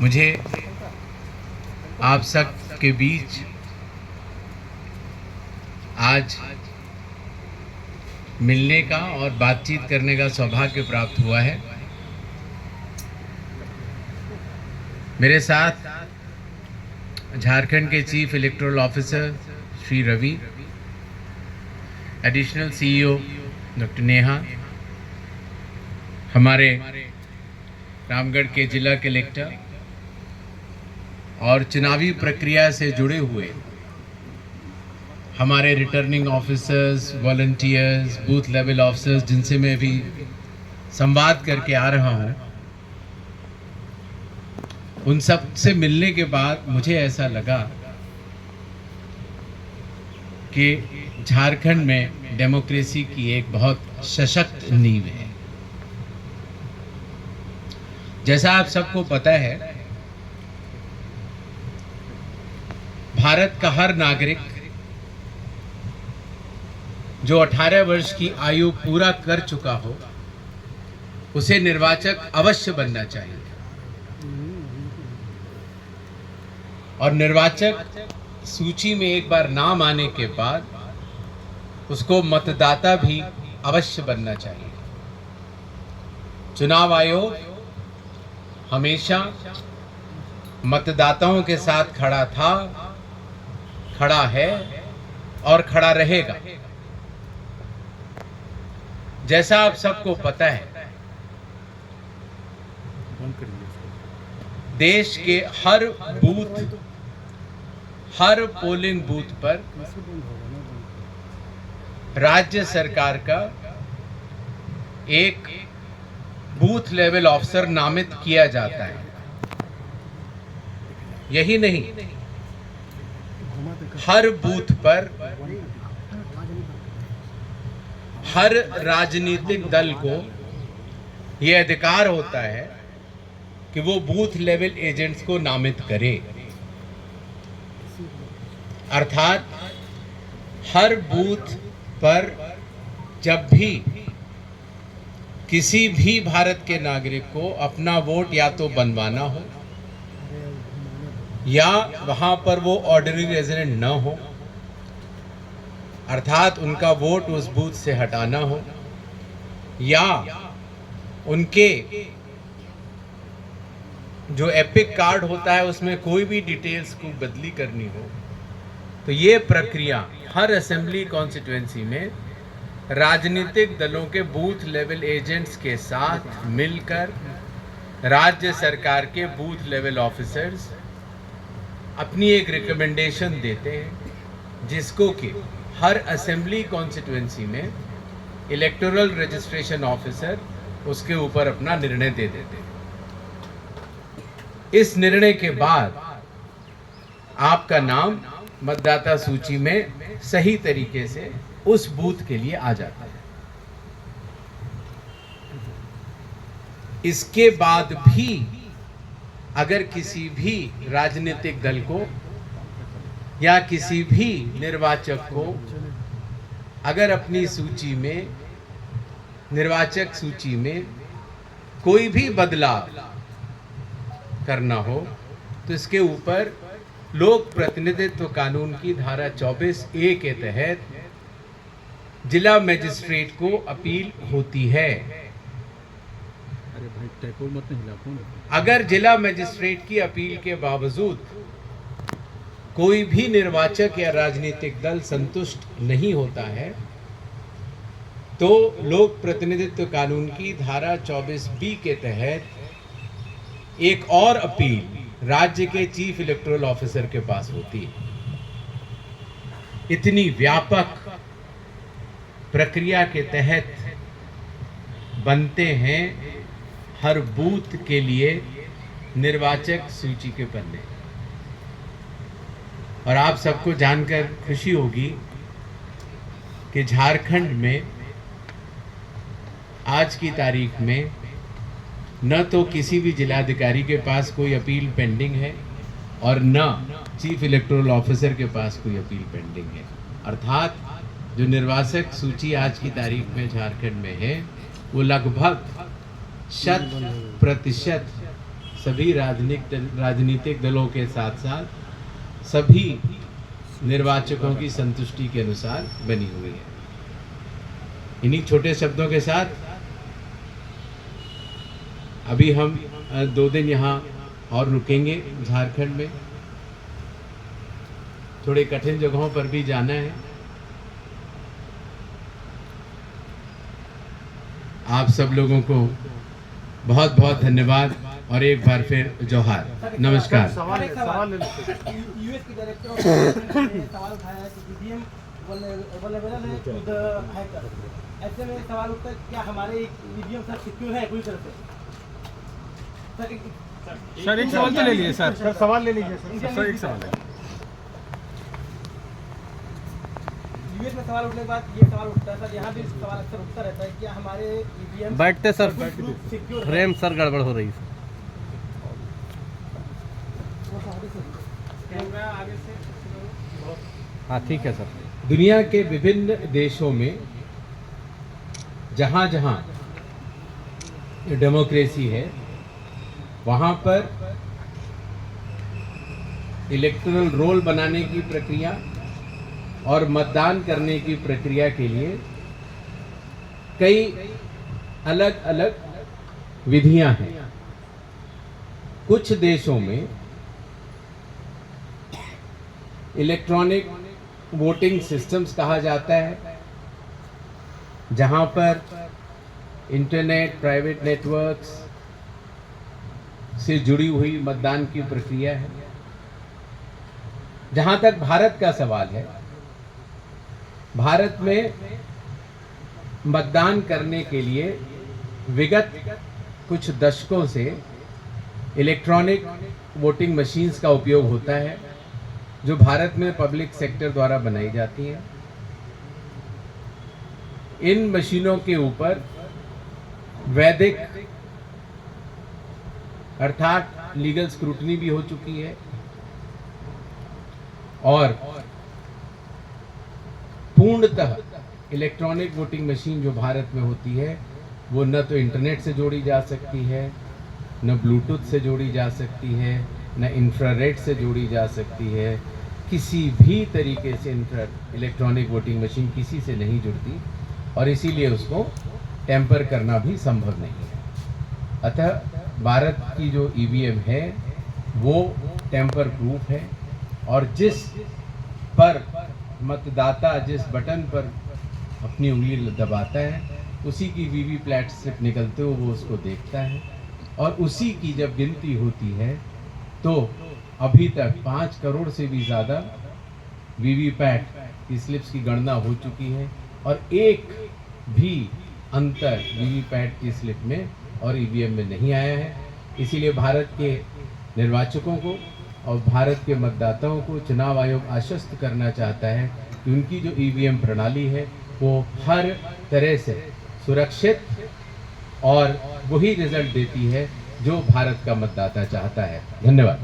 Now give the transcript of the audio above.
मुझे आप सब के बीच आज मिलने का और बातचीत करने का सौभाग्य प्राप्त हुआ है। मेरे साथ झारखंड के chief electoral officer Shri Ravi, additional CEO doctor Neha, हमारे रामगढ़ के जिला कलेक्टर और चुनावी प्रक्रिया से जुड़े हुए हमारे returning officers, volunteers, booth level officers जिनसे मैं भी संवाद करके आ रहा हूं, उन सब से मिलने के बाद मुझे ऐसा लगा कि झारखंड में डेमोक्रेसी की एक बहुत सशक्त नींव है। जैसा आप सबको पता है, भारत का हर नागरिक जो 18 वर्ष की आयु पूरा कर चुका हो, उसे निर्वाचक अवश्य बनना चाहिए। और निर्वाचक सूची में एक बार नाम आने के बाद उसको मतदाता भी अवश्य बनना चाहिए। चुनाव आयोग हमेशा मतदाताओं के साथ खड़ा था, खड़ा है और खड़ा रहेगा। जैसा आप सबको पता है, देश के हर बूथ, हर पोलिंग बूथ पर राज्य सरकार का एक बूथ लेवल ऑफिसर नामित किया जाता है। यही नहीं, हर बूथ पर हर राजनीतिक दल को यह अधिकार होता है कि वो बूथ लेवल एजेंट्स को नामित करे। अर्थात हर बूथ पर जब भी किसी भी भारत के नागरिक को अपना वोट या तो बनवाना हो या वहां पर वो ऑर्डिनरी रेजिडेंट न हो, अर्थात उनका वोट उस बूथ से हटाना हो, या उनके जो एपिक कार्ड होता है उसमें कोई भी डिटेल्स को बदली करनी हो, तो ये प्रक्रिया हर असेंबली कॉन्स्टिट्यूएंसी में राजनीतिक दलों के बूथ लेवल एजेंट्स के साथ मिलकर राज्य सरकार के बूथ लेवल ऑफिसर्स अपनी एक रिकमेंडेशन देते हैं, जिसको कि हर असेंबली कॉन्स्टिट्यूएंसी में इलेक्टोरल रजिस्ट्रेशन ऑफिसर उसके ऊपर अपना निर्णय दे देते हैं। इस निर्णय के बाद आपका नाम मतदाता सूची में सही तरीके से उस बूथ के लिए आ जाता है। इसके बाद भी अगर किसी भी राजनीतिक दल को या किसी भी निर्वाचक को अगर अपनी सूची में, निर्वाचक सूची में कोई भी बदलाव करना हो, तो इसके ऊपर लोक प्रतिनिधित्व कानून की धारा 24A के तहत जिला मजिस्ट्रेट को अपील होती है। अगर जिला मजिस्ट्रेट की अपील के बावजूद कोई भी निर्वाचक या राजनीतिक दल संतुष्ट नहीं होता है, तो लोक प्रतिनिधित्व कानून की धारा 24B के तहत एक और अपील राज्य के चीफ इलेक्टोरल ऑफिसर के पास होती है। इतनी व्यापक प्रक्रिया के तहत बनते हैं हर बूथ के लिए निर्वाचक सूची के पन्ने। और आप सबको जानकर खुशी होगी कि झारखंड में आज की तारीख में न तो किसी भी जिलाधिकारी के पास कोई अपील पेंडिंग है और न चीफ इलेक्टोरल ऑफिसर के पास कोई अपील पेंडिंग है। अर्थात जो निर्वाचक सूची आज की तारीख में झारखंड में है, वो लगभग 100% सभी राजनीतिक दलों के साथ साथ सभी निर्वाचकों की संतुष्टि के अनुसार बनी हुई है। इन्हीं छोटे शब्दों के साथ अभी हम 2 दिन यहाँ और रुकेंगे झारखंड में। थोड़े कठिन जगहों पर भी जाना है। आप सब लोगों को बहुत बहुत धन्यवाद और एक बार फिर जोहार, नमस्कार। यूएस की डायरेक्टर सवाल उठाया है कि ईवीएम वल्नरेबल है टू द हैकर। ऐसे में सवाल उठता है क्या हमारे ईवीएम सर सिक्योर है पूरी तरह से? सर एक सवाल तो ले लीजिए सर सवाल ले लीजिए सर एक सवाल है। यूएस में सवाल उठने के बाद ये सवाल उठता है सर, यहाँ भी सवाल अक्सर उठता रहता है क्या हमारे ईवीएम बैठते सर सिक्योर फ्रेम सर गड़बड़ हो रही है। हाँ ठीक है सर। दुनिया के विभिन्न देशों में जहाँ जहाँ डेमोक्रेसी है वहाँ पर इलेक्टोरल रोल बनाने की प्रक्रिया और मतदान करने की प्रक्रिया के लिए कई अलग अलग विधियां हैं। कुछ देशों में इलेक्ट्रॉनिक वोटिंग सिस्टम्स कहा जाता है, जहां पर इंटरनेट, प्राइवेट नेटवर्क्स से जुड़ी हुई मतदान की प्रक्रिया है। जहां तक भारत का सवाल है, भारत में मतदान करने के लिए विगत कुछ दशकों से इलेक्ट्रॉनिक वोटिंग मशीन्स का उपयोग होता है, जो भारत में पब्लिक सेक्टर द्वारा बनाई जाती हैं। इन मशीनों के ऊपर वैधिक अर्थात लीगल स्क्रूटनी भी हो चुकी है और पूर्णतः इलेक्ट्रॉनिक वोटिंग मशीन जो भारत में होती है वो न तो इंटरनेट से जोड़ी जा सकती है, न ब्लूटूथ से जोड़ी जा सकती है, न इंफ्रारेड से जोड़ी जा सकती है। किसी भी तरीके से इलेक्ट्रॉनिक वोटिंग मशीन किसी से नहीं जुड़ती और इसीलिए उसको टेम्पर करना भी संभव नहीं है। अतः भारत की जो ईवीएम है वो टेम्पर प्रूफ है और जिस पर मतदाता जिस बटन पर अपनी उंगली दबाता है उसी की वीवीपैट स्लिप निकलते हुए वो उसको देखता है और उसी की जब गिनती होती है तो अभी तक 5 करोड़ से भी ज़्यादा वीवीपैट की स्लिप्स की गणना हो चुकी है और एक भी अंतर वीवीपैट की स्लिप में और ईवीएम में नहीं आया है। इसीलिए भारत के निर्वाचकों को और भारत के मतदाताओं को चुनाव आयोग आश्वस्त करना चाहता है कि उनकी जो ईवीएम प्रणाली है वो हर तरह से सुरक्षित और वही रिजल्ट देती है जो भारत का मतदाता चाहता है। धन्यवाद।